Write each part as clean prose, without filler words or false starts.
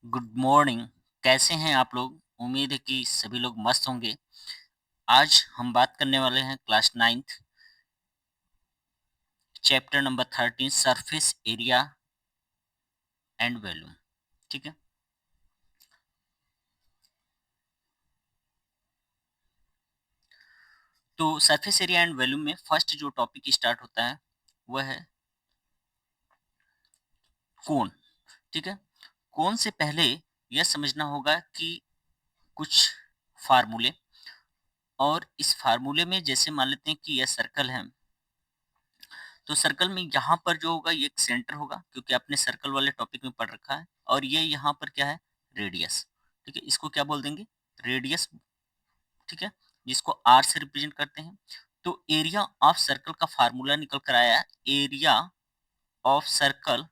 Good morning. कैसे हैं आप लोग? उम्मीद है कि सभी लोग मस्त होंगे। आज हम बात करने वाले हैं class 9th chapter number 13 surface area and volume. ठीक है। तो सरफेस एरिया एंड वॉल्यूम में फर्स्ट जो टॉपिक स्टार्ट होता है वह है कोण। ठीक है। कोण से पहले यह समझना होगा कि कुछ फार्मूले, और इस फार्मूले में जैसे मान लेते हैं कि यह सर्कल है, तो सर्कल में यहाँ पर जो होगा ये एक सेंटर होगा, क्योंकि आपने सर्कल वाले टॉपिक में पढ़ रखा है। और ये यहाँ पर क्या है? रेडियस। ठीक है, इसको क्या बोल देंगे? रेडियस। ठीक है, जिसको आर से रिप्रेजेंट करते हैं। तो एरिया ऑफ सर्कल का फार्मूला निकल कर आया, एरिया ऑफ सर्कल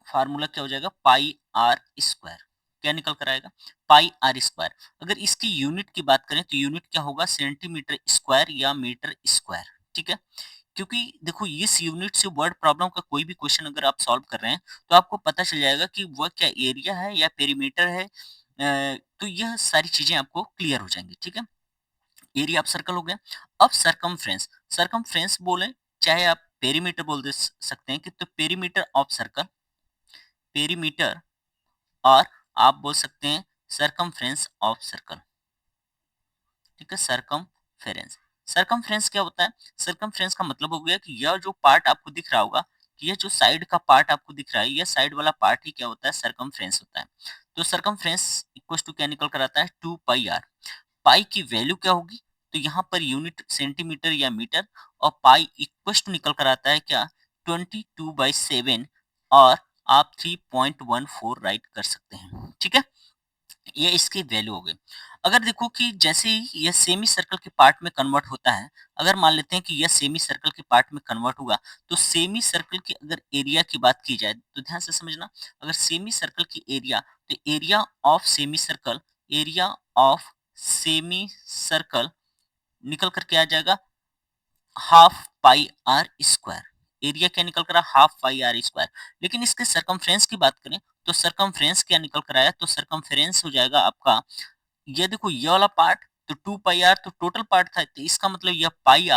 फार्मूला क्या हो जाएगा? पाई आर स्क्वायर। क्या निकल कर आएगा? पाई आर स्क्वायर। अगर इसकी यूनिट की बात करें तो यूनिट क्या होगा? सेंटीमीटर स्क्वायर या मीटर स्क्वायर। ठीक है, क्योंकि देखो इस यूनिट से वर्ड प्रॉब्लम का कोई भी क्वेश्चन अगर आप सॉल्व कर रहे हैं तो आपको पता चल जाएगा कि वह क्या एरिया है या पेरीमीटर है। तो यह सारी चीजें आपको क्लियर हो जाएंगी। ठीक है, एरिया ऑफ सर्कल हो गया। अब सरकमफ्रेंस, सरकमफ्रेंस बोले चाहे आप पेरीमीटर बोल दे सकते हैं कि, तो पेरीमीटर ऑफ सर्कल, पेरीमीटर, और आप बोल सकते हैं सरकमफ्रेंस ऑफ सर्कल। ठीक है, सरकमफेरेंस। सरकमफ्रेंस क्या होता है? सरकमफ्रेंस का मतलब हो गया कि यह जो पार्ट आपको दिख रहा होगा, कि यह जो साइड का पार्ट आपको दिख रहा है, यह साइड वाला पार्ट ही क्या होता है? सरकमफ्रेंस होता है। तो सरकमफ्रेंस इक्वल टू क्या निकल कर आता है? 2 पाई आर। पाई की वैल्यू क्या होगी? तो यहाँ पर यूनिट सेंटीमीटर या मीटर, और पाई इक्वल टू निकल कर आता है क्या? 22/7, और आप 3.14 राइट कर सकते हैं। ठीक है, ये इसकी वैल्यू हो गई। अगर देखो कि जैसे ही यह सेमी सर्कल के पार्ट में कन्वर्ट होता है, अगर मान लेते हैं कि यह सेमी सर्कल के पार्ट में कन्वर्ट हुआ, तो सेमी सर्कल की अगर एरिया की बात की जाए तो ध्यान से समझना। अगर सेमी सर्कल की एरिया, तो area of semi circle, area of semi circle निकल करके आ जाएगा half pi are square. Area क्या निकल कर आया? Half pi are square. लेकिन इसके सरकमफ्रेंस की बात करें तो सरकमफ्रेंस क्या निकल कर आया? तो सरकमफ्रेंस हो जाएगा आपका, ये देखो ये वाला पार्ट, तो 2 पाई आर तो टोटल पार्ट था, तो इसका मतलब यह पाई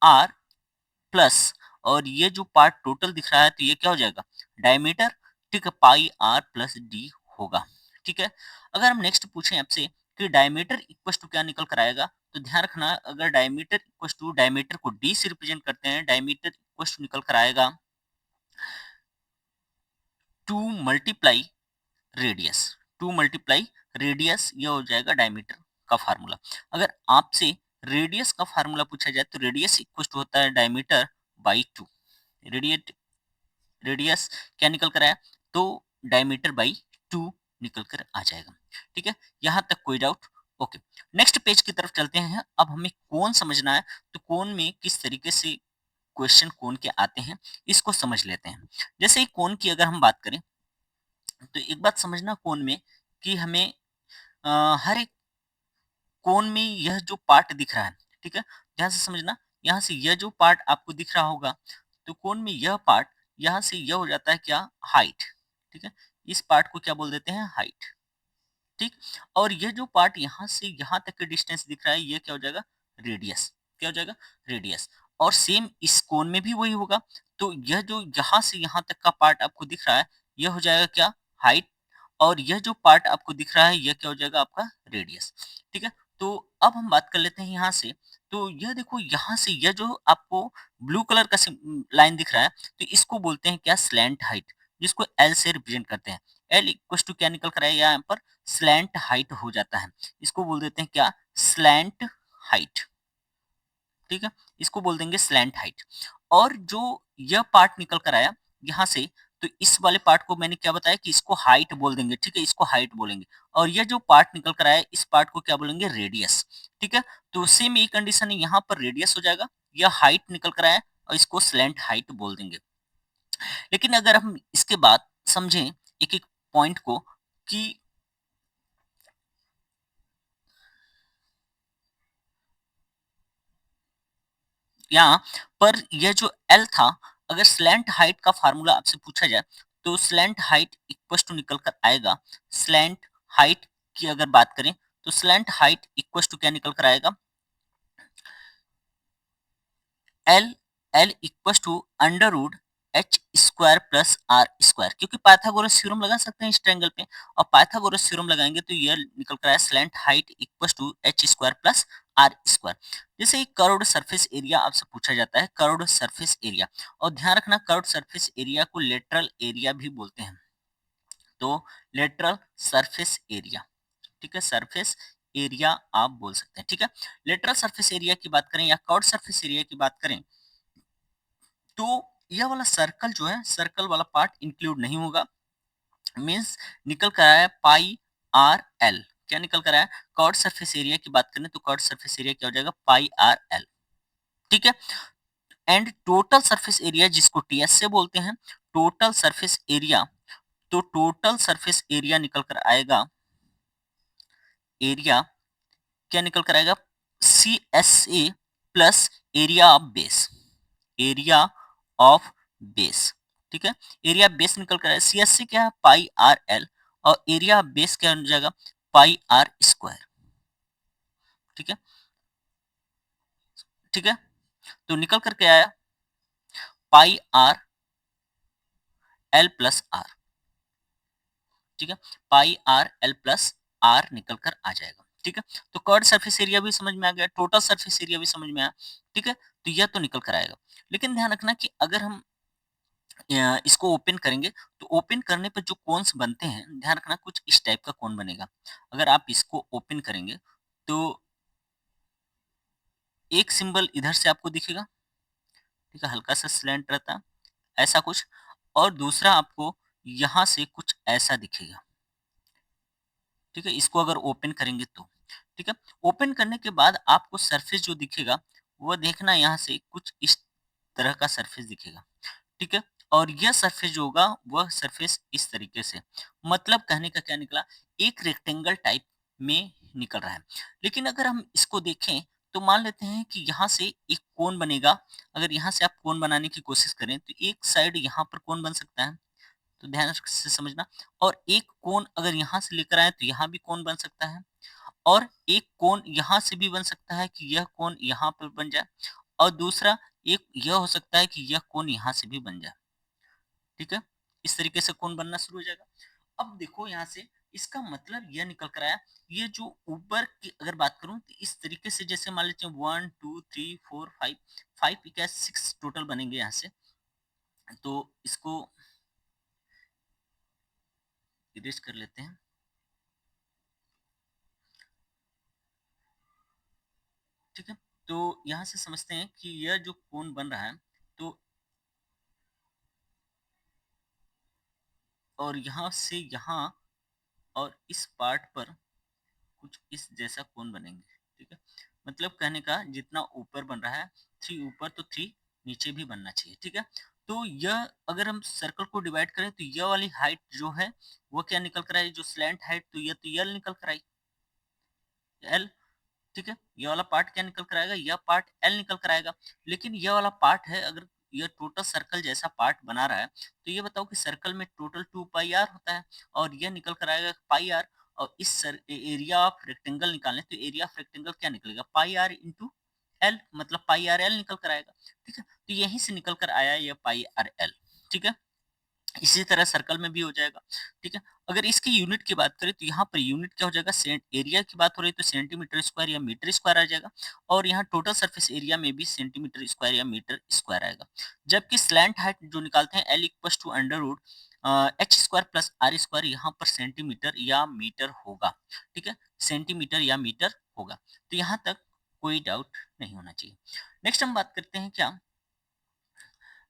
आर प्लस, और ये जो पार्ट टोटल दिख रहा है तो ये क्या हो जाएगा? डायमीटर। ठीक है, पाई आर प्लस डी होगा। ठीक है, अगर हम नेक्स्ट पूछें आपसे कि डायमीटर इक्वल टू क्या निकल कर आएगा, तो ध्यान रखना, अगर डायमीटर इक्वल टू, डायमीटर को डी से रिप्रेजेंट करते हैं, डायमीटर इक्वल टू निकल कर आएगा 2 मल्टीप्लाई रेडियस। 2 मल्टीप्लाई रेडियस, ये हो जाएगा डायमीटर का फार्मूला। अगर आपसे रेडियस का फार्मूला पूछा जाए तो रेडियस इक्वल टू होता है डायमीटर बाई 2। रेडियट रेडियस क्या निकल कर आया? तो डायमीटर बाई 2 निकल कर आ जाएगा। ठीक है, यहाँ तक कोई डाउट? ओके, नेक्स्ट पेज की तरफ चलते हैं। अब हमें कोण समझना है, तो कोण में किस तरीके से क्वेश्चन कोण के आते हैं, इसको समझ लेते हैं। जैसे ही कोण की अगर हम बात करें, तो एक बात समझना कोण में, कि हमें हर एक कोण में यह जो पार्ट दिख रहा है, ठीक है, ध्यान से समझना। यहाँ से यह जो पार्ट आपको दिख रहा होगा, तो कोण में यह पार्ट, यहाँ से यह हो जाता है क्या? हाइट। ठीक है, इस पार्ट को क्या बोल देते हैं? हाइट। ठीक, और यह जो पार्ट यहाँ से यहाँ तक का डिस्टेंस दिख रहा है, ये क्या हो जाएगा? रेडियस। क्या हो जाएगा? रेडियस। और सेम इस कोण में भी वही होगा। तो यह जो यहाँ से यहाँ तक का पार्ट आपको दिख रहा है, यह हो जाएगा क्या? हाइट। और यह जो पार्ट आपको दिख रहा है, यह क्या हो जाएगा? आपका रेडियस। ठीक है, तो अब हम बात कर लेते हैं यहाँ से। तो यह देखो, यहाँ से यह जो आपको ब्लू कलर का लाइन दिख रहा है, तो इसको बोलते हैं क्या? स्लैंट हाइट, जिसको एल से रिप्रेजेंट करते हैं। एल इक्वल टू क्या निकल कर आया यहाँ पर? स्लैंट हाइट हो जाता है। इसको बोल देते हैं क्या? Slant height. ठीक है, इसको बोल देंगे स्लैंट हाइट। और जो यह पार्ट निकल कर आया यहाँ से, तो इस वाले पार्ट को मैंने क्या बताया कि इसको हाइट बोल देंगे। ठीक है, इसको हाइट बोलेंगे। और यह जो पार्ट निकल कर आया, इस पार्ट को क्या बोलेंगे? रेडियस। ठीक है, तो सेम यही कंडीशन है, यहाँ पर रेडियस हो जाएगा, यह हाइट निकल कर आया, और इसको स्लैंट हाइट बोल देंगे। लेकिन अगर हम इसके बाद समझें एक एक पॉइंट को, कि यहाँ पर यह जो एल था, अगर स्लैंट हाइट का फार्मूला आपसे पूछा जाए, तो स्लैंट हाइट इक्वल टू निकल कर आएगा, स्लैंट हाइट की अगर बात करें तो स्लैंट हाइट इक्वल टू क्या निकल कर आएगा, L L equal to under root H square plus are square, क्योंकि पाइथागोरस थ्योरम लगा सकते हैं इस ट्रायंगल पे, और पाइथागोरस थ्योरम लगाएंगे तो ये निकल कर आया slant height equal to h square plus are square. जैसे ही कर्व्ड सरफेस एरिया आपसे पूछा जाता है, कर्व्ड सरफेस एरिया, और ध्यान रखना कर्व्ड सरफेस एरिया को लेटरल एरिया भी बोलते हैं, तो लेटरल सरफेस एरिया, ठीक है, सरफेस एरिया आप बोल सकते हैं, ठीक है। लेटरल सरफेस एरिया की बात करें या कर्व्ड सरफेस एरिया की बात करें तो यह वाला सर्कल जो है, सर्कल वाला पार्ट इंक्लूड नहीं होगा, मींस निकल कर आया पाई आर एल। क्या निकल कर आया, कर्व्ड सरफेस एरिया की बात करें तो कर्व्ड सरफेस एरिया क्या हो जाएगा, पाई आर एल, ठीक है। एंड टोटल सरफेस एरिया जिसको टीएस से बोलते हैं, टोटल सरफेस एरिया, तो टोटल सरफेस एरिया निकल कर आएगा, एरिया क्या निकल कर आएगा, C S A plus area of base, area of base, ठीक है। एरिया बेस निकल कर आया, सी एस सी क्या है, पाई आर एल, और एरिया बेस क्या हो जाएगा, पाई आर स्क्वायर, ठीक है, ठीक है। तो निकल करके आया पाई आर एल प्लस आर, ठीक है, पाई आर एल प्लस आर निकल कर आ जाएगा, ठीक है। तो कर्ड सरफेस एरिया भी समझ में आ गया, टोटल सरफेस एरिया भी समझ में आया, ठीक है। तो यह तो निकल कर आएगा, लेकिन ध्यान रखना कि अगर हम इसको ओपन करेंगे तो ओपन करने पर जो कोन्स बनते हैं, ध्यान रखना कुछ इस टाइप का कोन बनेगा। अगर आप इसको ओपन करेंगे तो एक सिंबल इधर से आपको दिखेगा, ठीक है, हल्का सा स्लैंट रहता है ऐसा कुछ, और दूसरा आपको यहाँ से कुछ ऐसा दिखेगा, ठीक है, इसको अगर ओपन करेंगे तो, ठीक है। ओपन करने के बाद आपको सरफेस जो दिखेगा वो देखना, यहाँ से कुछ इस तरह का सरफेस दिखेगा, ठीक है। और यह सरफेस जो होगा वह सरफेस इस तरीके से, मतलब कहने का क्या निकला, एक रेक्टेंगल टाइप में निकल रहा है। लेकिन अगर हम इसको देखें तो मान लेते हैं कि यहाँ से एक कोन बनेगा, अगर यहाँ से आप कोन बनाने की कोशिश करें तो एक साइड यहाँ पर कोन बन सकता है, तो ध्यान से समझना, और एक कोन अगर यहाँ से लेकर आए तो यहाँ भी कोन बन सकता है, और एक कोन यहाँ से भी बन सकता है कि यह कोन यहाँ पर बन जाए, और दूसरा एक यह हो सकता है कि यह कोन यहाँ से भी बन जाए, ठीक है। इस तरीके से कोण बनना शुरू हो जाएगा। अब देखो यहाँ से इसका मतलब यह निकल कर आया, ये जो ऊपर की अगर बात करूं तो इस तरीके से, जैसे मान लीजिए 1 2 3 4 5 5 क्या 6 टोटल बनेंगे यहाँ से, तो इसको इरेज कर लेते हैं, ठीक है। तो यहाँ से समझते हैं कि यह जो कोण बन रहा है, तो और यहाँ से यहाँ और इस पार्ट पर कुछ इस जैसा कोण बनेंगे, ठीक है। मतलब कहने का जितना ऊपर बन रहा है 3 ऊपर तो 3 नीचे भी बनना चाहिए, ठीक है। तो यह अगर हम सर्कल को डिवाइड करें तो यह वाली हाइट जो है वो क्या निकल कर आई, जो स्लैंट हाइट, तो यह तो एल निकल कर आई, एल, ठीक है। ये वाला पार्ट क्या निकल कर आएगा, यह पार्ट एल निकल कर आएगा। लेकिन यह वाला पार्ट है, अगर यह टोटल सर्कल जैसा पार्ट बना रहा है तो ये बताओ कि सर्कल में टोटल 2 पाई आर होता है, और यह निकल कर आएगा पाई आर, और इस एरिया ऑफ रेक्टेंगल निकालने तो एरिया ऑफ रेक्टेंगल क्या निकलेगा, पाई आर इंटू एल, मतलब पाई आर एल निकल कर आएगा, ठीक है। तो यहीं से निकल कर आया यह पाई आर एल, ठीक है। इसी तरह सर्कल में भी हो जाएगा, ठीक है। अगर इसकी यूनिट की बात करें तो यहाँ पर यूनिट क्या हो जाएगा, एरिया की बात हो रही है तो सेंटीमीटर स्क्वायर या मीटर स्क्वायर आ जाएगा, और यहाँ टोटल सरफेस एरिया में भी सेंटीमीटर स्क्वायर या मीटर स्क्वायर आएगा। जबकि स्लैंट हाइट जो निकालते हैं l equal to under root H square plus are square, यहाँ पर सेंटीमीटर या मीटर होगा, ठीक है, सेंटीमीटर या मीटर होगा। तो यहाँ तक कोई डाउट नहीं होना चाहिए। नेक्स्ट हम बात करते हैं क्या,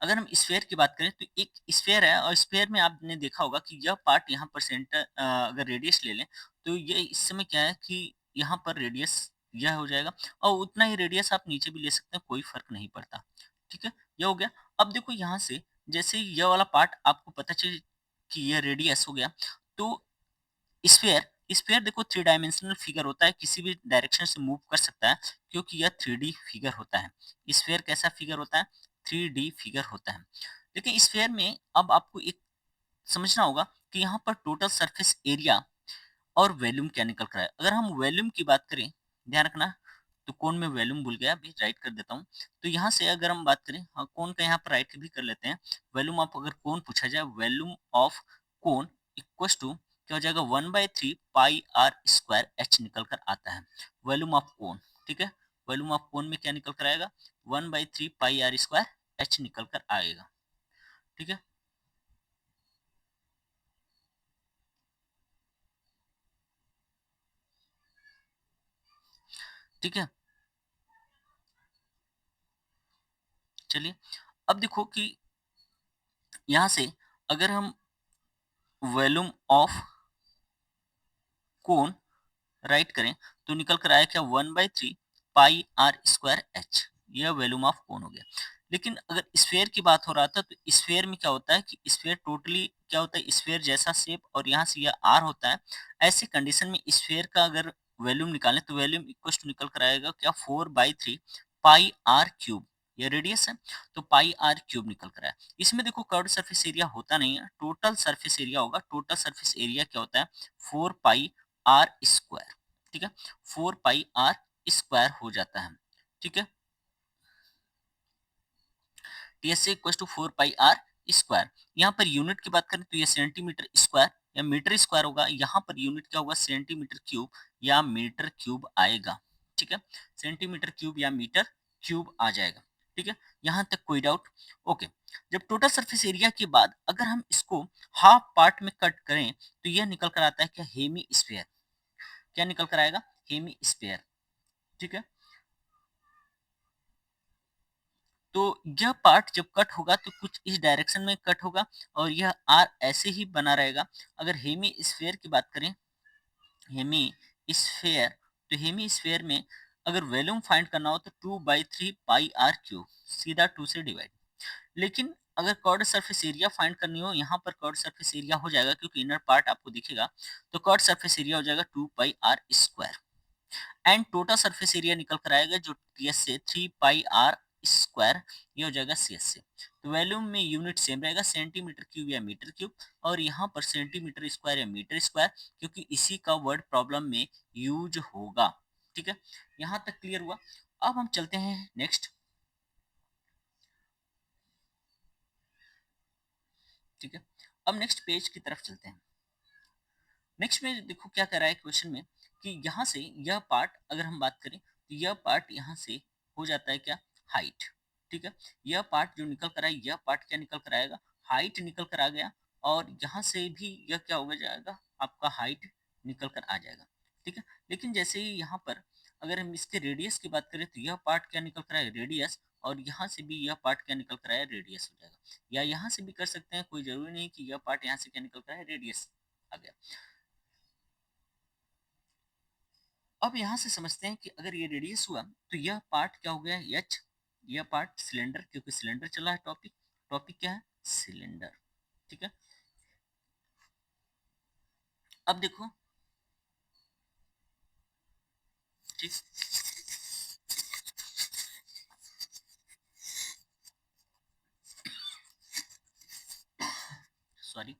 अगर हम स्फेयर की बात करें तो एक स्फेयर है, और स्फेयर में आपने देखा होगा कि यह पार्ट यहाँ पर सेंटर, अगर रेडियस ले लें तो ये इस समय क्या है कि यहाँ पर रेडियस यह हो जाएगा, और उतना ही रेडियस आप नीचे भी ले सकते हैं, कोई फर्क नहीं पड़ता, ठीक है। यह हो गया। अब देखो यहाँ से जैसे यह वाला पार्ट आपको पता चले कि यह रेडियस हो गया, तो स्फेयर, स्फेयर देखो थ्री डायमेंशनल फिगर होता है, किसी भी डायरेक्शन से मूव कर सकता है, क्योंकि यह थ्री डी फिगर होता है। स्फेयर कैसा फिगर होता है, थ्री डी फिगर होता है। लेकिन स्फेयर में अब आपको एक समझना होगा कि यहाँ पर टोटल सरफेस एरिया और वॉल्यूम क्या निकल कर आया। अगर हम वॉल्यूम की बात करें, ध्यान रखना, तो कोण में वॉल्यूम भूल गया, अभी राइट कर देता हूँ। तो यहाँ से अगर हम बात करें, हाँ, कोण का यहाँ पर राइट भी कर लेते हैं। वॉल्यूम ऑफ अगर कोण पूछा जाए, वॉल्यूम ऑफ कोण इक्वल टू क्या हो जाएगा, 1/3 पाई आर स्क्वायर एच निकल कर आता है, वॉल्यूम ऑफ कोण। ठीक है, वॉल्यूम ऑफ कोण में क्या निकल कर आएगा, 1/3 पाई आर स्क्वायर एच निकल कर आएगा। ठीक है, ठीक है, चलिए अब देखो कि यहाँ से अगर हम वॉल्यूम ऑफ कोण राइट करें तो निकल कर आया क्या, 1/3 पाई आर स्क्वायर एच, यह वॉल्यूम ऑफ कोण हो गया। लेकिन अगर स्फेयर की बात हो रहा था, तो स्फेयर में क्या होता है कि स्फेयर टोटली क्या होता है, स्फेयर जैसा शेप और यहाँ से यह आर होता है। ऐसी कंडीशन में स्फेयर का अगर वॉल्यूम निकालें तो वॉल्यूम इक्वल टू निकल कर आएगा क्या, 4/3 पाई आर क्यूब, यह रेडियस है, तो पाई आर क्यूब निकल कर आया। इसमें देखो कर्व्ड सरफेस एरिया होता नहीं है, टोटल सरफेस एरिया होगा। टोटल सरफेस एरिया क्या होता है, 4 पाई आर स्क्वायर। ठीक है, 4 पाई आर स्क्वायर हो जाता है। ठीक है, TS equal to 4 pi are square. यहाँ पर यूनिट की बात करें तो ये सेंटीमीटर स्क्वायर या मीटर स्क्वायर होगा। यहाँ पर यूनिट क्या होगा, सेंटीमीटर क्यूब या मीटर क्यूब आएगा। ठीक है, सेंटीमीटर क्यूब या मीटर क्यूब आ जाएगा। ठीक है, यहाँ तक कोई डाउट? ओके, जब टोटल सरफेस एरिया के बाद अगर हम इसको हाफ पार्ट में कट करें तो यह निकल कर आता है क्या, हेमी स्फेयर। क्या निकल कर आएगा, हेमी स्फेयर। ठीक है, तो यह पार्ट जब कट होगा तो कुछ इस डायरेक्शन में कट होगा और यह आर ऐसे ही बना रहेगा। अगर हेमी स्फेयर की बात करें, हेमी स्फेयर, तो हेमी स्फेयर में अगर वॉल्यूम फाइंड करना हो तो 2/3 पाई आर क्यूब, सीधा 2 से डिवाइड। लेकिन अगर कर्ड सरफेस एरिया फाइंड करनी हो, यहाँ पर कर्ड सरफेस एरिया हो जाएगा क्योंकि इनर पार्ट आपको दिखेगा, तो कर्ड सरफेस एरिया हो जाएगा 2 pi are square and total surface area निकल कर आएगा जो टीएस से 3 पाई आर स्क्वायर, ये हो जाएगा सीएस से। तो वॉल्यूम में यूनिट सेम रहेगा, सेंटीमीटर क्यूब या मीटर क्यूब, और यहाँ पर सेंटीमीटर स्क्वायर या मीटर स्क्वायर, क्योंकि इसी का वर्ड प्रॉब्लम में यूज होगा। ठीक है, यहाँ तक क्लियर हुआ। अब हम चलते हैं नेक्स्ट। ठीक है, अब नेक्स्ट पेज की तरफ चलते हैं। नेक्स्ट में देखो क्या कर रहा है क्वेश्चन में कि यहाँ से यह पार्ट अगर हम बात करें तो यह पार्ट यहाँ से हो जाता है क्या, हाइट। ठीक है, यह पार्ट जो निकल कर आए, यह पार्ट क्या निकल कर आएगा, हाइट निकल कर आ गया, और यहाँ से भी यह क्या हो जाएगा, आपका हाइट निकल कर आ जाएगा। ठीक है, लेकिन जैसे ही यहाँ पर अगर हम इसके रेडियस की बात करें तो यह पार्ट क्या निकल कर आए, रेडियस, और यहाँ से भी यह पार्ट क्या निकल कर आया, रेडियस हो जाएगा। या यहाँ से भी कर सकते हैं, कोई जरूरी नहीं कि यह पार्ट यहाँ से क्या निकल कर आए, रेडियस आ गया। अब यहाँ से समझते हैं कि अगर ये रेडियस हुआ तो यह पार्ट क्या हो गया, एच, यह पार्ट सिलेंडर, क्योंकि सिलेंडर चला है टॉपिक, टॉपिक क्या है, सिलेंडर। ठीक है, अब देखो, ठीक, सॉरी।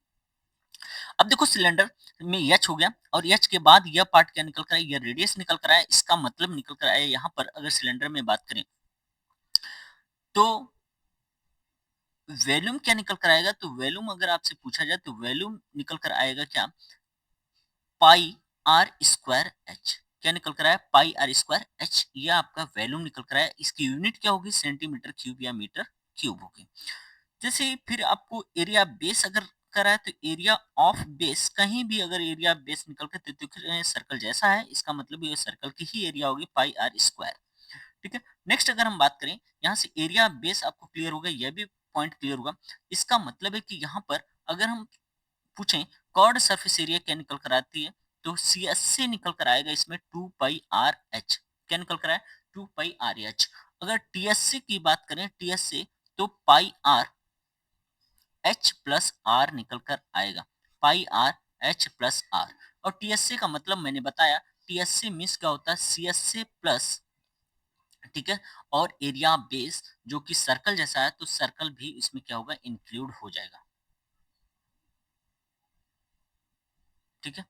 अब देखो सिलेंडर में एच हो गया और एच के बाद यह पार्ट क्या निकल कर आया, यह रेडियस निकल कर आया। इसका मतलब निकल कर आया यहाँ पर अगर सिलेंडर में बात करें तो वॉल्यूम क्या निकल कर आएगा, तो वॉल्यूम अगर आपसे पूछा जाए तो वॉल्यूम निकल कर आएगा क्या, पाई आर स्क्वायर एच। क्या निकल कर आया, पाई आर स्क्वायर एच, ये आपका वॉल्यूम निकल कर आया। इसकी यूनिट क्या होगी, सेंटीमीटर क्यूब या मीटर क्यूब होगी। जैसे फिर आपको एरिया बेस अगर करा है तो एरिया ऑफ बेस, कहीं भी अगर एरिया बेस निकल कर तो सर्कल जैसा है, इसका मतलब ये सर्कल की ही एरिया होगी पाई आर स्क्वायर। ठीक है, नेक्स्ट अगर हम बात करें, यहाँ से एरिया बेस आपको क्लियर होगा, यह भी पॉइंट क्लियर होगा। इसका मतलब है कि यहाँ पर अगर हम पूछें कॉर्ड सरफेस एरिया क्या निकल कर आती है, तो सी एस से निकल कर आएगा इसमें 2 पाई आर एच। क्या निकल कर आया, 2 पाई आर एच। अगर टीएससी की बात करें, टीएस से, तो पाई आर एच प्लस आर निकल कर आएगा, पाई आर एच प्लस आर। और टीएससी का मतलब मैंने बताया, टीएससी मीन्स क्या होता है, सीएससी प्लस। ठीक है, और एरिया बेस जो कि सर्कल जैसा है, तो सर्कल भी इसमें क्या होगा, इंक्लूड हो जाएगा। ठीक है,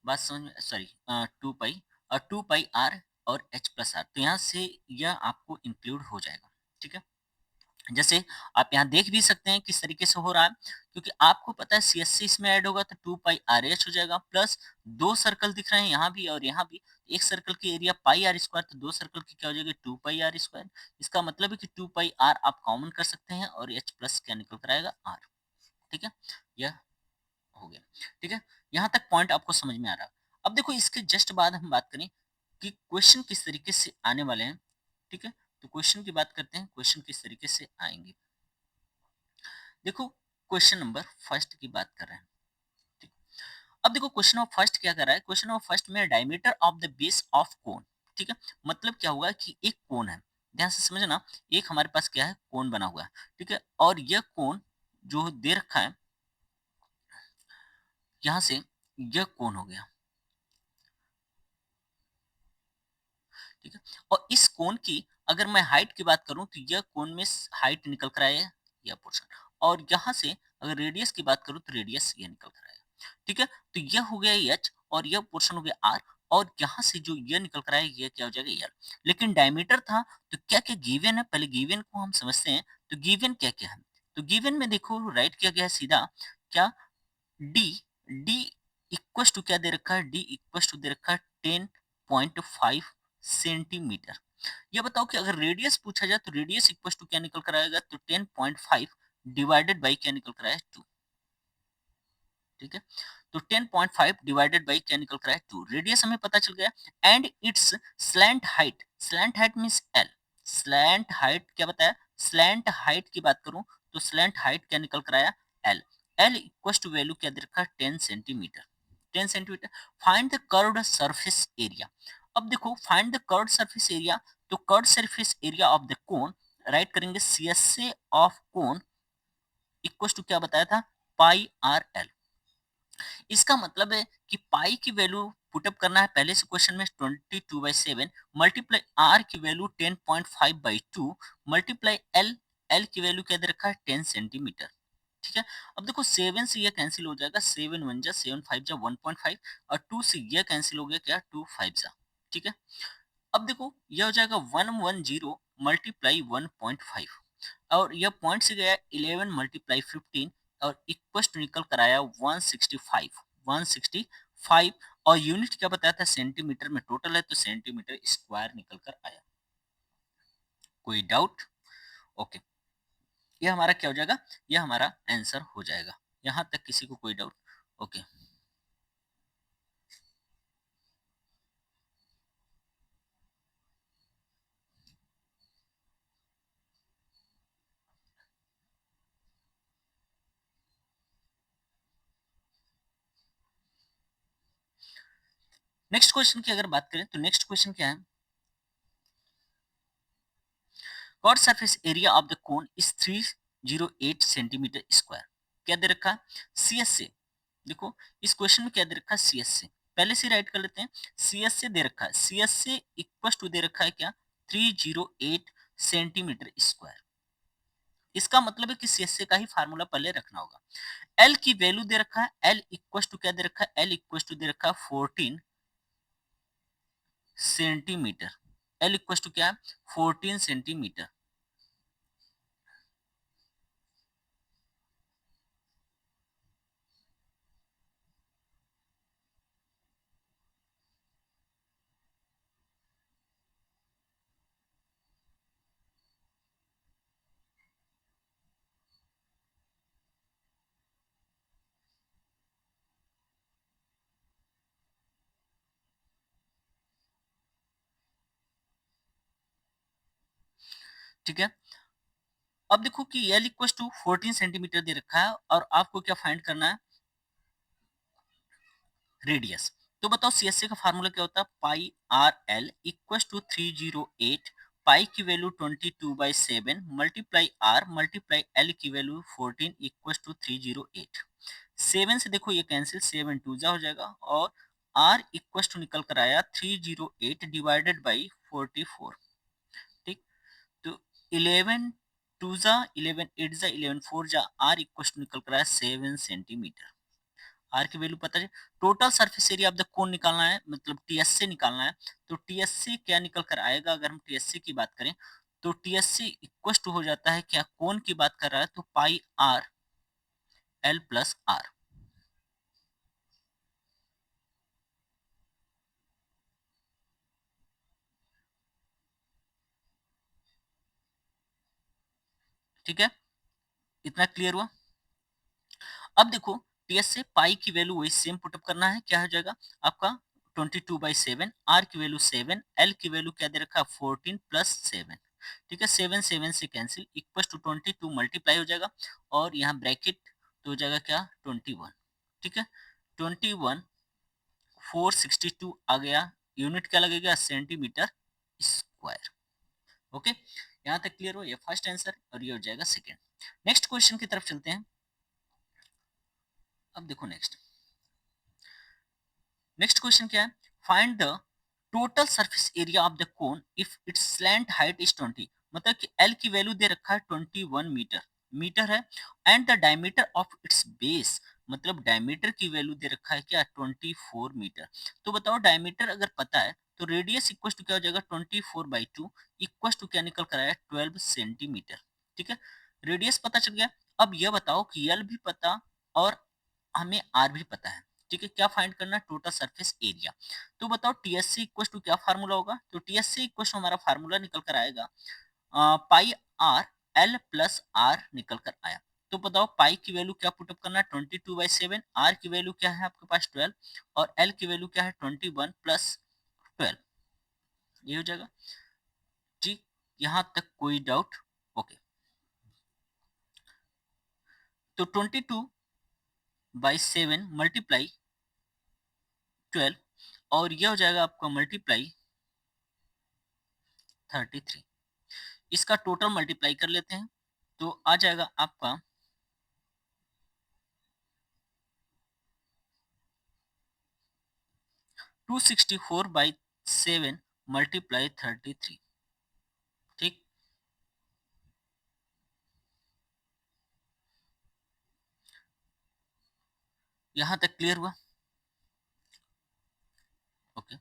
बात समझ में, सॉरी, 2 पाई और 2 पाई r और h+r, तो यहाँ से यह आपको इंक्लूड हो जाएगा। ठीक है, जैसे आप यहाँ देख भी सकते हैं किस तरीके से हो रहा है, क्योंकि आपको पता है CSC इसमें ऐड होगा तो 2 पाई RH हो जाएगा, प्लस 2 सर्कल दिख रहे हैं यहाँ भी और यहाँ भी, एक सर्कल की एरिया πr², तो 2 सर्कल की क्या हो जाएगी 2 पाई r²। इसका मतलब है कि 2 पाई r आप कॉमन कर सकते हैं और h प्लस क्या निकल कर आएगा r। ठीक है, यह हो गया। ठीक है, यहाँ तक पॉइंट आपको समझ में आ रहा है। अब देखो इसके जस्ट बाद हम बात करें कि क्वेश्चन किस तरीके से आने वाले हैं। ठीक है, तो क्वेश्चन की बात करते हैं, क्वेश्चन किस तरीके से आएंगे। देखो क्वेश्चन नंबर फर्स्ट की बात कर रहे हैं। ठीक, अब देखो क्वेश्चन ऑफ फर्स्ट क्या कर रहा है, क्वेश्चन ऑफ फर्स्ट में diameter of the base of cone. ठीक है, मतलब क्या होगा कि एक कोन है, ध्यान से समझना, एक हमारे पास क्या है, कोन बना हुआ है। ठीक है, और यह कोन जो दे रखा है, यहाँ से यह कोन हो गया। ठीक है, और इस कोन की अगर मैं हाइट की बात करूं तो यह कोन में हाइट निकल कर आया यह पोर्शन, और यहाँ से अगर रेडियस की बात करूं तो रेडियस ये निकल कर आया। ठीक है, तो यह हो गया एच और यह पोर्शन हो गया आर, और यहाँ से जो यह निकल कर आया यह क्या हो जाएगा यल। लेकिन डायमीटर था तो क्या क्या गिवन है, पहले गिवन को हम समझते हैं। तो गिवन क्या क्या है, तो गिवन में देखो राइट किया गया है सीधा, क्या डी, डी इक्वल टू क्या दे रखा है, डी इक्वल टू दे रखा है 10.5 सेंटीमीटर। ये बताओ कि अगर रेडियस पूछा जाए तो रेडियस इक्वल टू क्या निकल कर आएगा, तो 10.5 डिवाइडेड बाई क्या निकल कर आया 2। ठीक है, तो 10.5 डिवाइडेड बाई क्या निकल कर आया 2, रेडियस हमें पता चल गया। And it's slant height means L, slant height क्या बताया, स्लैंट हाइट की बात करूं तो स्लैंट हाइट क्या निकल कर आया L. L equal to value क्या दे रखा है 10 centimetre, 10 centimetre. Find the curved surface area. अब देखो find the curved surface area, तो curved surface area of the cone write करेंगे CSA of cone equal to क्या बताया था πRL। इसका मतलब है कि पाई की वैल्यू पुटअप करना है, पहले से क्वेश्चन में 22/7 मल्टीप्लाई आर की वैल्यू 10.5/2 मल्टीप्लाई एल, एल की वैल्यू क्या दे रखा है 10 सेंटीमीटर। ठीक है, अब देखो 7 से ये कैंसिल हो जाएगा, 7 1 जा 7 5 जा 1.5, और 2 से ये कैंसिल हो गया क्या 2 5 जा। ठीक है, अब देखो यह हो जाएगा 110 मल्टीप्लाई 1.5, और यह पॉइंट से गया 11 मल्टीप्लाई 15, और इक्वल टू निकल कर आया 165, 165, और यूनिट क्या बताया था सेंटीमीटर में टोटल है, तो सेंटीमीटर स्क्वायर निकल कर आया। कोई डाउट? ओके, यह हमारा क्या हो जाएगा, यह हमारा आंसर हो जाएगा। यहाँ तक किसी को कोई डाउट? ओके, नेक्स्ट क्वेश्चन की अगर बात करें तो नेक्स्ट क्वेश्चन क्या है, curve surface area of the cone is 308 centimetre square. क्या दे रखा है CSA, देखो इस क्वेश्चन में क्या दे रखा है CSA, पहले से राइट कर लेते हैं। CSA दे रखा है, CSA इक्वल टू दे रखा है क्या 308 सेंटीमीटर स्क्वायर। इसका मतलब है कि CSA का ही फार्मूला पहले रखना होगा। L की वैल्यू दे रखा है, L इक्वल टू क्या दे रखा है, L इक्वल टू दे रखा है 14 सेंटीमीटर। L इक्वल टू क्या है 14 सेंटीमीटर। ठीक है, अब देखो कि L इक्वल टू 14 सेंटीमीटर दे रखा है, और आपको क्या फाइंड करना है रेडियस। तो बताओ CSA का फार्मूला क्या होता है, πRL इक्वल टू 308, पाई की value 22/7 multiply r multiply l की वैल्यू 14 इक्वल टू 308। 7 से देखो ये कैंसिल, 7 2 जा हो जाएगा, और आर इक्वल टू निकल कर आया 308 डिवाइडेड बाई 44। ठीक, तो 11 2 जा 11 8 जा 11 4 जा, आर इक्वल टू निकल कर आया 7 सेंटीमीटर। आर की वैल्यू पता है, total surface area of the कोन निकालना है, मतलब टीएससी निकालना है। तो टीएससी क्या निकल कर आएगा, अगर हम टीएससी की बात करें तो टीएससी इक्वल टू हो जाता है क्या, कोन की बात कर रहा है तो पाई आर एल प्लस आर। ठीक है, इतना क्लियर हुआ। अब देखो टीएस से पाई की वैल्यू वही सेम पुटअप करना है, क्या हो जाएगा आपका 22/7, आर की वैल्यू 7, एल की वैल्यू क्या दे रखा है 14 प्लस 7। ठीक है, 7 7 से कैंसिल, इक्वल टू 22 मल्टीप्लाई हो जाएगा और यहाँ ब्रैकेट तो हो जाएगा क्या 21। ठीक है, 21 462 आ गया, यूनिट क्या लगेगा सेंटीमीटर स्क्वायर। ओके, यहाँ तक क्लियर हो, ये फर्स्ट आंसर और ये हो जाएगा सेकेंड। नेक्स्ट क्वेश्चन की तरफ चलते हैं। अब देखो नेक्स्ट क्वेश्चन क्या है, find the total surface area of the cone if it's slant height is 20। मतलब कि एल की वैल्यू दे रखा है 21 मीटर मीटर है, and the diameter of its base, मतलब डायमीटर की वैल्यू दे रखा है क्या 24 मीटर। तो बताओ डायमीटर अगर पता है तो रेडियस इक्वल टू क्या हो जाएगा 24/2 इक्वल टू क्या निकल कर आया 12 सेंटीमीटर। ठीक है, रेडियस पता चल गया। अब यह बताओ कि एल भी पता और हमें आर भी पता है। ठीक है, क्या फाइंड करना है टोटल सरफेस एरिया। तो बताओ टीएससी इक्वल टू क्या फार्मूला होगा, तो टीएससी इक्वल टू हमारा फार्मूला निकल कर आएगा पाई आर एल प्लस आर निकल कर आया। तो बताओ पाई की वैल्यू क्या पुटअप करना है 22/7, आर की वैल्यू क्या है आपके पास 12 और एल की वैल्यू क्या है 21 प्लस 12, ये हो जाएगा। ठीक, यहाँ तक कोई डाउट? ओके, तो 22/7 मल्टीप्लाई 12 और यह हो जाएगा आपका मल्टीप्लाई 33। इसका टोटल मल्टीप्लाई कर लेते हैं तो आ जाएगा आपका 264/7 मल्टीप्लाई 33। ठीक, यहां तक क्लियर हुआ? ओके,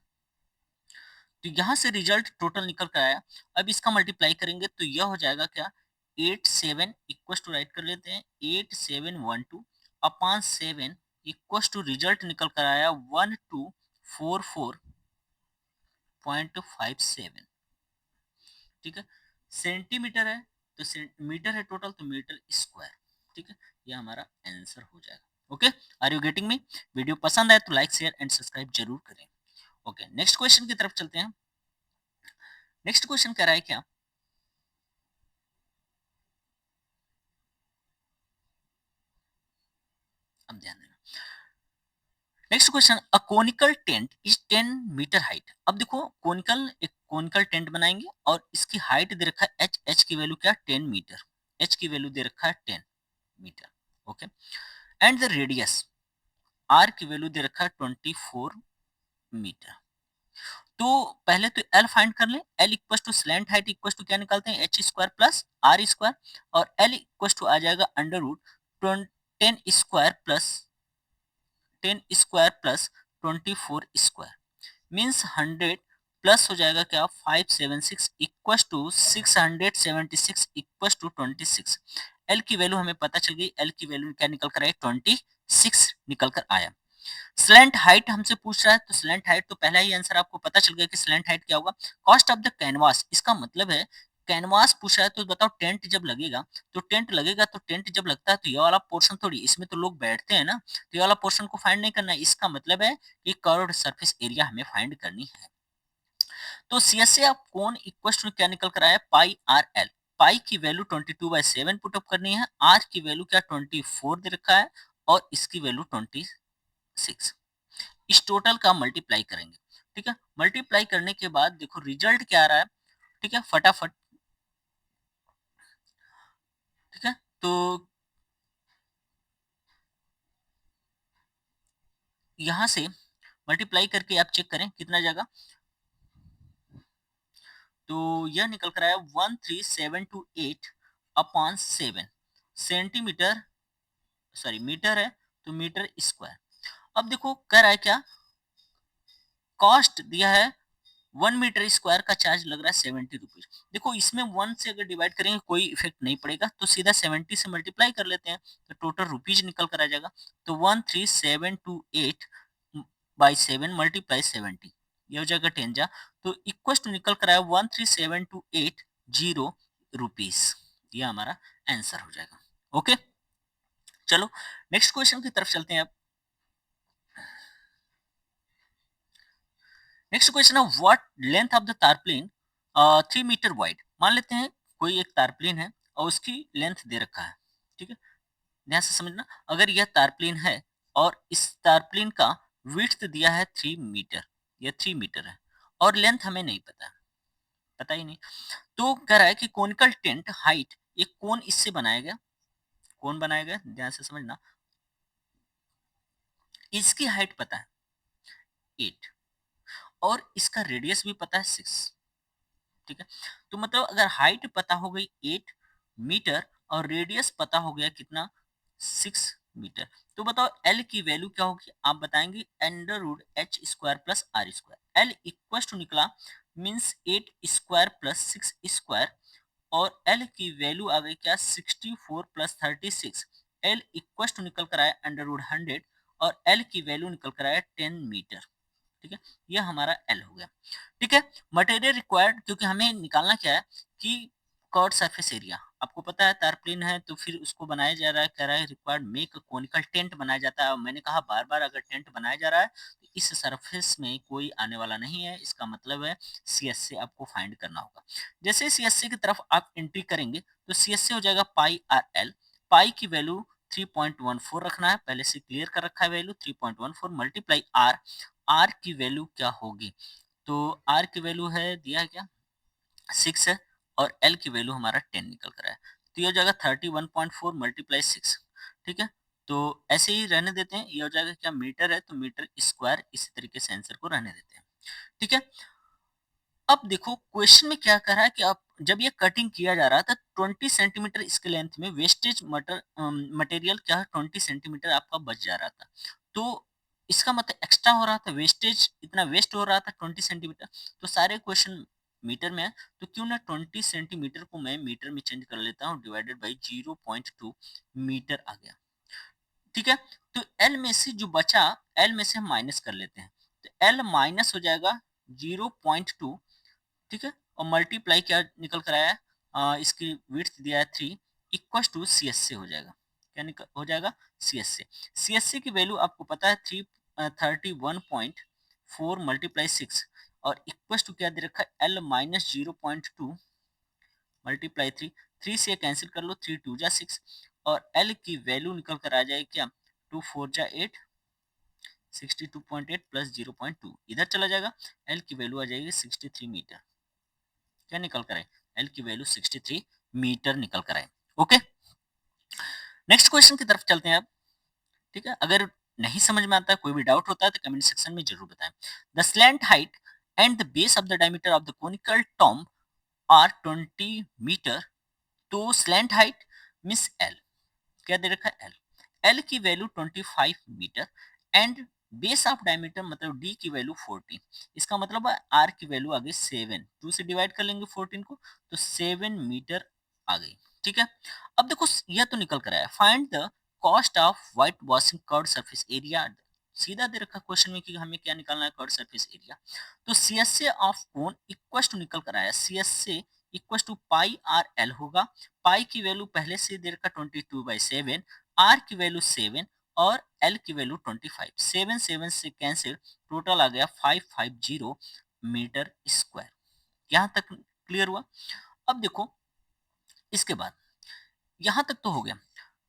तो यहां से रिजल्ट टोटल निकल कर आया। अब इसका मल्टीप्लाई करेंगे तो यह हो जाएगा क्या 87 इक्वल टू राइट कर लेते हैं 8712 अपॉन 7 इक्वल टू रिजल्ट निकल कर आया 1244.57। ठीक है, सेंटीमीटर है तो मीटर है टोटल तो मीटर स्क्वायर। ठीक है, ये हमारा आंसर हो जाएगा। Okay, are you getting me? Video पसंद आए तो लाइक शेयर एंड सब्सक्राइब जरूर करें। ओके, नेक्स्ट क्वेश्चन की तरफ चलते हैं। नेक्स्ट क्वेश्चन कह रहा है क्या, अब ध्यान देना। Next question, a conical tent is 10 metre height. अब देखो एक कोनिकल टेंट बनाएंगे और इसकी हाइट दे रखा है एच की वैल्यू क्या 10 मीटर, एच की वैल्यू दे रखा है 10 metre. Okay, and the radius r की वैल्यू दे रखा है 24 मीटर। तो पहले तो एल फाइंड कर लें, l equal to slant height equal to क्या निकालते हैं h square plus are square, और एल इक्वल टू आ जाएगा under root 10 square plus 24 square means 100 plus हो जाएगा क्या 576 equal to 676 equal to 26। L की वैल्यू हमें पता चल गई, एल की वैल्यू क्या निकल कर आई 26 निकल कर आया। स्लैंट हाइट हमसे पूछ रहा है तो स्लैंट हाइट तो पहला ही आंसर आपको पता चल गया कि स्लैंट हाइट क्या होगा कॉस्ट ऑफ द कैनवास। इसका मतलब है कैनवास पूछ रहा है तो बताओ टेंट जब लगेगा तो टेंट जब लगता है तो ये वाला पोर्शन थोड़ी, इसमें तो लोग बैठते हैं ना, तो ये वाला पोर्शन को फाइंड नहीं करना है। इसका मतलब है कि कर्व्ड सरफेस एरिया हमें फाइंड करनी है। तो CSA of cone equal to क्या निकल कर आया पाई आर एल। पाई की वैल्यू 22/7 पुट अप करनी है, आर की वैल्यू क्या 24 दे रखा है और इसकी वैल्यू 26। इस टोटल का मल्टीप्लाई करेंगे। ठीक है, मल्टीप्लाई करने के बाद देखो रिजल्ट क्या आ रहा है। ठीक है, फटाफट। ठीक है, तो यहां से मल्टीप्लाई करके आप चेक करें कितना जाएगा, तो यह निकल कर आया 13728 अपॉन 7 सेंटीमीटर, सॉरी मीटर है तो मीटर स्क्वायर। अब देखो कह रहा है क्या, कॉस्ट दिया है 1 मीटर स्क्वायर का चार्ज लग रहा है 70 रुपीज। देखो इसमें 1 से अगर डिवाइड करेंगे कोई इफेक्ट नहीं पड़ेगा, तो सीधा 70 से मल्टीप्लाई कर लेते हैं, तो टोटल रुपीज निकल कर आ जाएगा। तो 13728 बाई 7 मल्टीप्लाई 70, ये हो जाएगा 10 जा, तो इक्वल टू निकल कर आया 13728 रुपीज। ये हमारा आंसर हो जाएगा। ओके, चलो नेक्स्ट क्वेश्चन की तरफ चलते हैं अब। नेक्स्ट क्वेश्चन है, what length of the tarpaulin 3 metre wide. मान लेते हैं कोई एक तारप्लेन है और उसकी लेंथ दे रखा है, ठीक है, ध्यान से समझना। अगर यह तारप्लेन है और इस तारप्लेन का विड्थ दिया है 3 मीटर, यह 3 मीटर है और लेंथ हमें नहीं पता, पता ही नहीं, तो कह रहा है कि कोनिकल टेंट हाइट, एक कोन इससे बनाया गया, कोन बनाया गया, ध्यान से समझना, इसकी हाइट पता है 8 और इसका रेडियस भी पता है 6, ठीक है। तो मतलब अगर हाइट पता हो गई 8 मीटर और रेडियस पता हो गया कितना, 6 मीटर, तो बताओ एल की वैल्यू क्या होगी, आप बताएंगे under root H square plus are square. L equal to निकला मीन्स 8 स्क्वायर प्लस 6 स्क्वायर, और एल की वैल्यू आ गई क्या, 64 प्लस 36। एल इक्वल टू निकल कर आया अंडर रूट 100 और एल की वैल्यू निकल कर आया 10 मीटर, ठीक है, ये हमारा एल हो गया। ठीक है, मटेरियल रिक्वायर्ड, क्योंकि हमें निकालना क्या है कि कर्व सरफेस एरिया, आपको पता है तारप्लेन है तो फिर उसको बनाया जा रहा है, कह रहा है रिक्वायर्ड मेक कोनिकल टेंट बनाया जाता है, और मैंने कहा बार बार अगर टेंट बनाया जा रहा है तो इस सरफेस में कोई आने वाला नहीं है, इसका मतलब है सी एस से आपको फाइंड करना होगा। जैसे सी एस सी की तरफ आप एंट्री करेंगे तो सी एस सी हो जाएगा पाई आर एल, पाई की वैल्यू 3.14 रखना है, पहले से क्लियर कर रखा है वैल्यू 3.14 मल्टीप्लाई आर, आर की वैल्यू क्या होगी, तो आर की वैल्यू है दिया है क्या 6 है और एल की वैल्यू हमारा 10 निकल कर आया, तो ये हो जाएगा 31.4 मल्टीप्लाई 6, ठीक है। तो ऐसे ही रहने देते हैं, ये हो जाएगा क्या मीटर है तो मीटर स्क्वायर, इसी तरीके से आंसर को रहने देते हैं, ठीक है। अब देखो क्वेश्चन में क्या कर रहा है कि अब जब ये कटिंग किया जा रहा था 20 सेंटीमीटर इसके लेंथ में वेस्टेज मटेरियल क्या है 20 सेंटीमीटर आपका बच जा रहा था, तो इसका मतलब एक्स्ट्रा हो रहा था, वेस्टेज इतना वेस्ट हो रहा था 20 सेंटीमीटर, तो सारे क्वेश्चन मीटर में है, तो क्यों ना 20 सेंटीमीटर को मैं मीटर में चेंज कर लेता हूँ, डिवाइडेड बाई 0.2 मीटर आ गया, ठीक है। तो एल में से जो बचा, एल में से हम माइनस कर लेते हैं, तो एल माइनस हो जाएगा 0.2, ठीक है, और मल्टीप्लाई क्या निकल कर आया इसकी विड्थ दिया है 3 इक्वल टू सी एस से हो जाएगा, क्या निकल हो जाएगा सी एस से, सी एस सी की वैल्यू आपको पता है 31.4 मल्टीप्लाई 6 और इक्वल टू क्या दे रखा है एल माइनस 0.2 मल्टीप्लाई 3, 3 से कैंसिल कर लो, 3 2 जा 6 और एल की वैल्यू निकल कर आ जाएगी क्या 2 4 जा 8, 62.8 प्लस 0.2 इधर चला जाएगा, एल की वैल्यू आ जाएगी 63 मीटर, क्या निकल कर आए एल की वैल्यू 63 मीटर निकल कर आए। ओके, नेक्स्ट क्वेश्चन की तरफ चलते हैं अब, ठीक है। अगर नहीं समझ में आता है, कोई भी डाउट होता है तो कमेंट सेक्शन में जरूर बताएं। The slant height and the base of the diameter of the conical tomb are 20 metre, तो स्लैंट हाइट मींस एल, क्या दे रखा है एल, एल की value 25 metre and base of diameter मतलब डी की वैल्यू 14, इसका मतलब है आर की वैल्यू आ गई 7, 2 से डिवाइड कर लेंगे 14 को तो 7 मीटर आ गई, ठीक है। अब देखो यह तो निकल कर आया, find the cost of white washing curve surface area, सीधा दे रखा क्वेश्चन में कि हमें क्या निकालना है कर्व सरफेस एरिया, तो C S A of cone equal to निकल कर आया C S A equal to pi r l होगा, पाई की वैल्यू पहले से दे रखा 22/7, आर की वैल्यू 7 और एल की वैल्यू 25, 7 7 से कैंसिल, टोटल आ गया 550 मीटर स्क्वायर, यहाँ तक क्लियर हुआ। अब देखो इसके बाद यहाँ तक तो हो गया,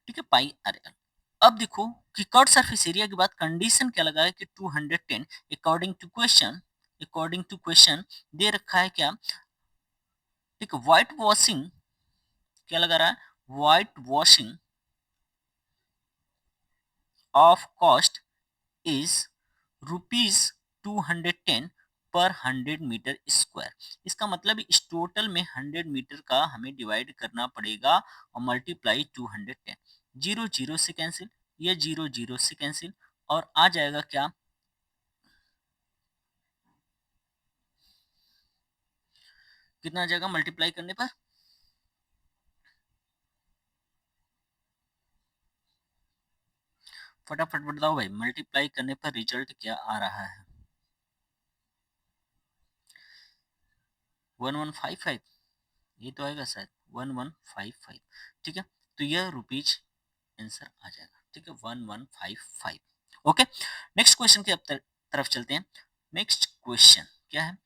ठीक है, पाई आर एल। अब देखो कि कर्व सरफेस एरिया के बाद कंडीशन क्या लगा है कि 210 अकॉर्डिंग टू क्वेश्चन दे रखा है क्या, ठीक है, व्हाइट वॉशिंग क्या लगा रहा है, white washing of cost is rupees 210 पर 100 मीटर स्क्वायर, इसका मतलब इस टोटल में 100 मीटर का हमें डिवाइड करना पड़ेगा और मल्टीप्लाई 210, जीरो जीरो से कैंसिल, ये जीरो जीरो से कैंसिल और आ जाएगा क्या, कितना आ जाएगा मल्टीप्लाई करने पर, फटाफट बताओ भाई, मल्टीप्लाई करने पर रिजल्ट क्या आ रहा है, 1155, ये तो आएगा शायद 1155। ठीक है, तो यह रुपीज आंसर आ जाएगा। ठीक है, 1155। ओके, नेक्स्ट क्वेश्चन की तरफ चलते हैं। नेक्स्ट क्वेश्चन क्या है,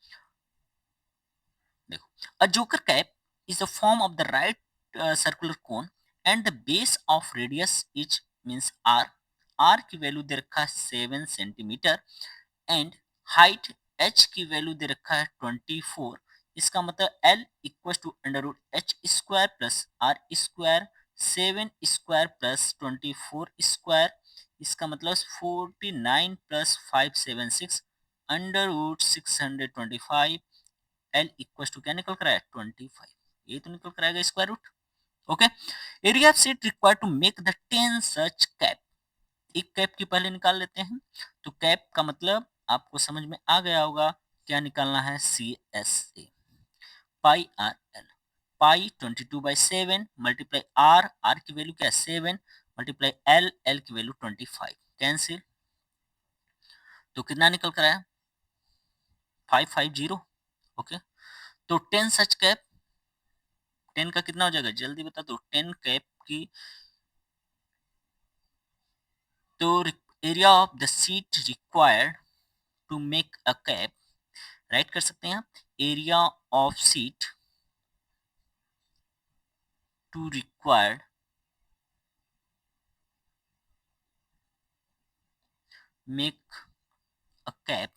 देखो, a joker cap is the form of the right circular cone and the base of radius is means r, r की वैल्यू दे रखा है 7 सेंटीमीटर एंड हाइट h की वैल्यू दे रखा है 24। इसका मतलब L equal to under root H square plus are square 7 square plus 24 square, इसका मतलब 49 plus 576 under root 625। L equal to क्या निकल कर आया 25, ये तो निकल कर आएगा square root. Okay, area of seat required to make the 10 such cap, एक कैप की पहले निकाल लेते हैं। तो कैप का मतलब आपको समझ में आ गया होगा, क्या निकालना है, C S A, pi r L, pi 22/7 multiply r, r की वैल्यू क्या है 7 मल्टीप्लाई एल, एल की वैल्यू 25, कैंसिल, तो कितना निकल कर आया 550। ओके, तो 10 सच कैप, 10 का कितना हो जाएगा जल्दी बता दो, 10 कैप की, तो area of the seat required to make a cap, write कर सकते हैं आप, area of seat to required make a cap,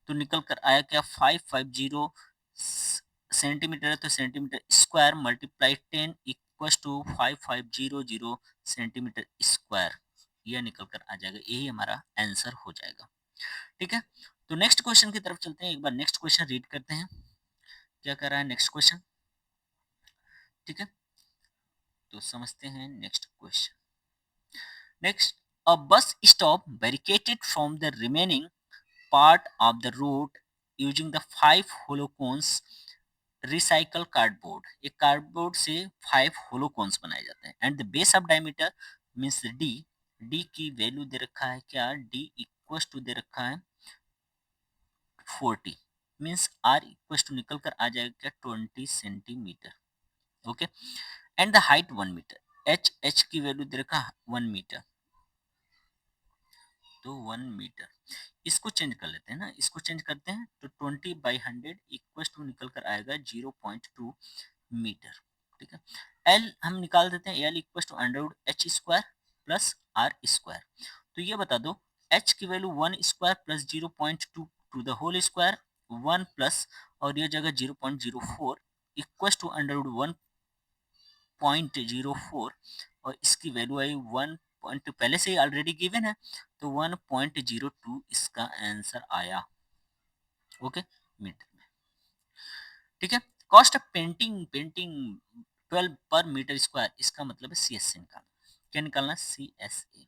तो निकल कर आया क्या 550 सेंटीमीटर है, तो centimetre square multiply 10 equal to 5500 centimetre square, यह निकल कर आ जाएगा, यही हमारा आंसर हो जाएगा। ठीक है, तो नेक्स्ट क्वेश्चन की तरफ चलते हैं, एक बार नेक्स्ट क्वेश्चन रीड करते हैं, क्या कर रहा है नेक्स्ट क्वेश्चन। ठीक है, तो समझते हैं next question. Next, a bus stop barricaded from the remaining part of the road using the 5 hollow cones recycle cardboard, एक कार्डबोर्ड से 5 hollow cones बनाए जाते हैं and the base of diameter means D, D की value दे रखा है क्या, डी इक्वल टू दे रखा है 40, मींस आर इक्वल टू निकल कर आ जाएगा क्या 20 centimetre. Okay, and the height 1 metre, h, h की वैल्यू दे रखा 1 मीटर, तो 1 मीटर, इसको चेंज कर लेते हैं ना, इसको चेंज करते हैं तो 20/100 इक्वल टू निकल कर आएगा 0.2 मीटर। ठीक है, एल हम निकाल देते हैं, l equal to under root H square plus are square, तो ये बता दो एच की value 1 square plus 0.2 to the whole square 1 plus और ये जगह 0.04 इक्वल टू अंडर रूट 1.04 और इसकी वैल्यू आई 1 पॉइंट, पहले से ही ऑलरेडी गिवन है, तो 1.02 इसका आंसर आया। ओके, मीटर में। ठीक है, कॉस्ट ऑफ पेंटिंग, पेंटिंग 12 पर मीटर स्क्वायर, इसका मतलब है सी एस ए निकालना, क्या निकालना सी एस ए,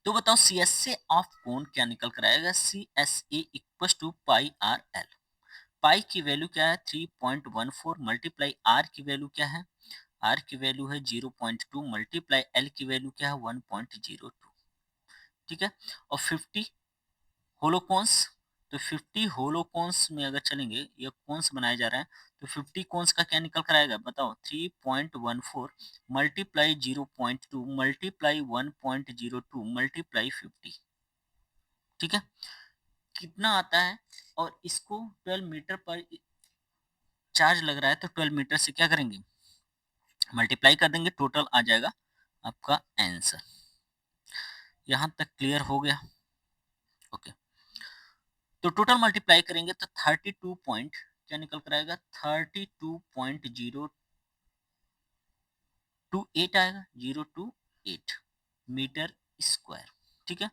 तो बताओ सी एस ए ऑफ कोन क्या निकल कर आएगा, C S A equal to pi r L, pi की वैल्यू क्या है 3.14 मल्टीप्लाई आर की वैल्यू क्या है, आर की वैल्यू है 0.2 मल्टीप्लाई एल की वैल्यू क्या है 1.02। ठीक है, और 50 होलोकॉन्स, तो 50 होलोकॉन्स में अगर चलेंगे, ये कॉन्स बनाया जा रहा है, तो 50 कॉन्स का क्या निकल कर आएगा बताओ, 3.14 मल्टीप्लाई 0.2 मल्टीप्लाई 1.02 मल्टीप्लाई 50। ठीक है, कितना आता है, और इसको 12 मीटर पर चार्ज लग रहा है, तो 12 मीटर से क्या करेंगे मल्टीप्लाई कर देंगे, टोटल आ जाएगा आपका आंसर। यहां तक क्लियर हो गया। ओके, तो टोटल मल्टीप्लाई करेंगे तो 32 पॉइंट क्या निकल कर आएगा 32.028 आएगा, 028 मीटर स्क्वायर। ठीक है,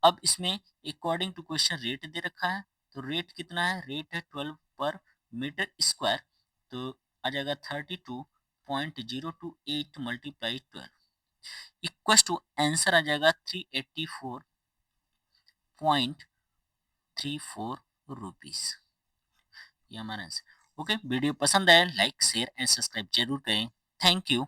अब इसमें अकॉर्डिंग टू क्वेश्चन रेट दे रखा है, तो रेट कितना है, रेट है 12 पर मीटर स्क्वायर, तो आ जाएगा 32.028 मल्टीप्लाई 12, इक्वल टू आंसर आ जाएगा 384.34 रुपीज। ये हमारा आंसर। ओके, वीडियो पसंद आए लाइक शेयर एंड सब्सक्राइब जरूर करें। Thank you.